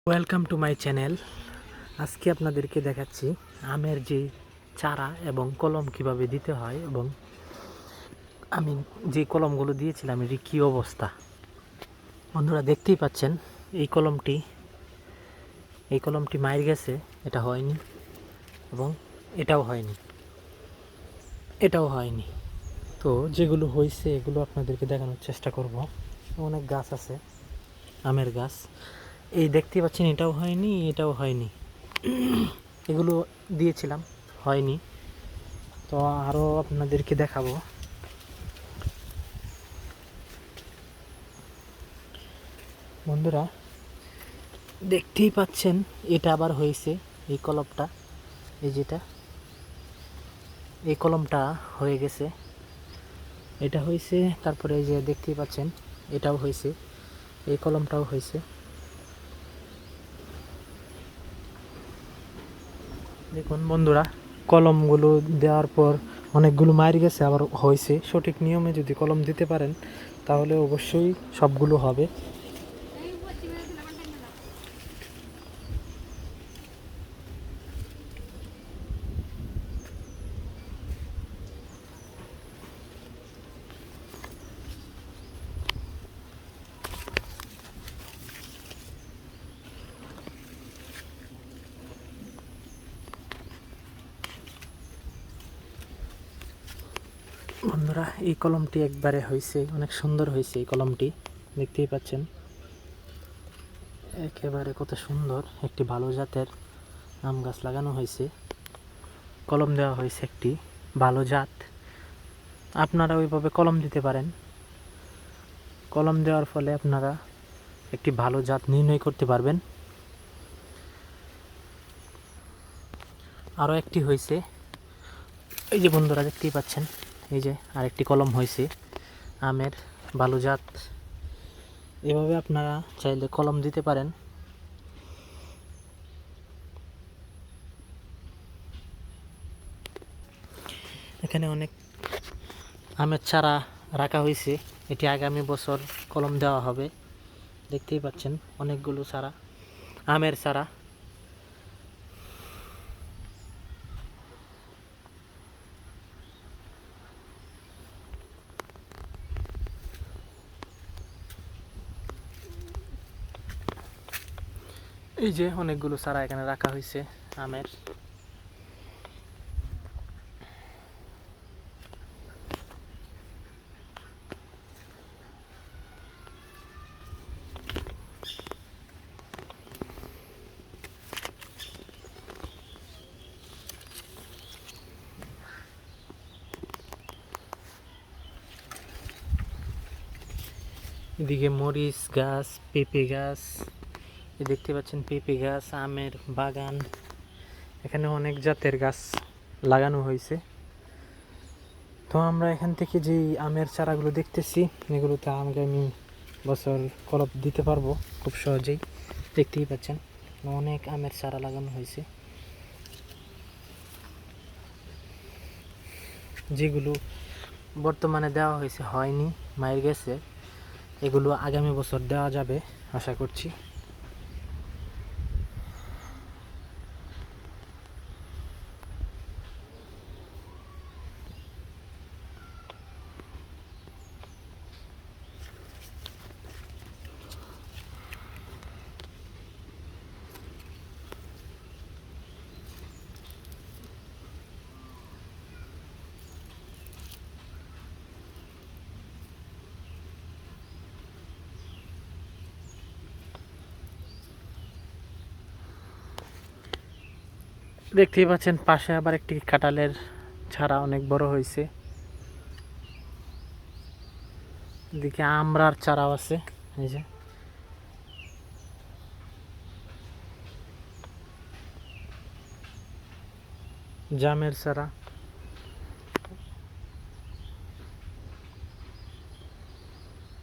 Welcome to my channel. আজকে আপনাদেরকে দেখাচ্ছি আমের যে চারা এবং কলম কিভাবে দিতে হয় এবং আমি যে কলমগুলো দিয়েছিলাম এর কী অবস্থা। বন্ধুরা দেখতেই পাচ্ছেন এই কলমটি মায়ের গেছে, এটা হয়নি এবং এটাও হয়নি। তো যেগুলো হয়েছে এগুলো আপনাদেরকে দেখানোর চেষ্টা করব। অনেক গাছ আছে, আমের গাছ, এই দেখতেই পাচ্ছেন এটাও হয়নি। এগুলো দিয়েছিলাম, হয়নি। তো আরও আপনাদেরকে দেখাবো। বন্ধুরা দেখতেই পাচ্ছেন এটা আবার হয়েছে, এই কলমটা হয়ে গেছে, এটা হয়েছে। তারপরে এই যে দেখতেই পাচ্ছেন এটাও হয়েছে, এই কলমটাও হয়েছে। দেখুন বন্ধুরা, কলমগুলো দেওয়ার পর অনেকগুলো মার গেছে, আবার হয়েছে। সঠিক নিয়মে যদি কলম দিতে পারেন তাহলে অবশ্যই সবগুলো হবে। বন্ধুরা এই কলমটি একবারে হয়েছে, অনেক সুন্দর হয়েছে। এই কলমটি দেখতেই পাচ্ছেন একেবারে কত সুন্দর। একটি ভালো জাতের আম গাছ লাগানো হয়েছে, কলম দেওয়া হয়েছে একটি ভালো জাত। আপনারা ওইভাবে কলম দিতে পারেন। কলম দেওয়ার ফলে আপনারা একটি ভালো জাত নির্ণয় করতে পারবেন। আরও একটি হয়েছে, এই যে বন্ধুরা দেখতেই পাচ্ছেন, এই যে আরেকটি কলম হয়েছে আমের ভালো জাত। এভাবে আপনারা চাইলে কলম দিতে পারেন। এখানে অনেক আমের চারা রাখা হয়েছে, এটি আগামী বছর কলম দেওয়া হবে। দেখতেই পাচ্ছেন অনেকগুলো চারা, আমের চারা। এই যে অনেকগুলো চারা এখানে রাখা হয়েছে আমের। এদিকে মরিচ গাছ, পেঁপে গাছ, দেখতে পাচ্ছেন পেঁপে গাছ, আমের বাগান। এখানে অনেক জাতের গাছ লাগানো হয়েছে। তো আমরা এখান থেকে যে আমের চারাগুলো দেখতেছি এগুলোতে আগামী বছর কলম দিতে পারবো খুব সহজেই। দেখতেই পাচ্ছেন অনেক আমের চারা লাগানো হয়েছে। যেগুলো বর্তমানে দেওয়া হয়েছে হয়নি, মায়ের গেছে, এগুলো আগামী বছর দেওয়া যাবে আশা করছি। দেখতেই পাচ্ছেন পাশে আবার একটি কাঁঠালের চারা অনেক বড় হয়েছে। এদিকে আমড়ার চারাও আছে, এই যে জামের চারা।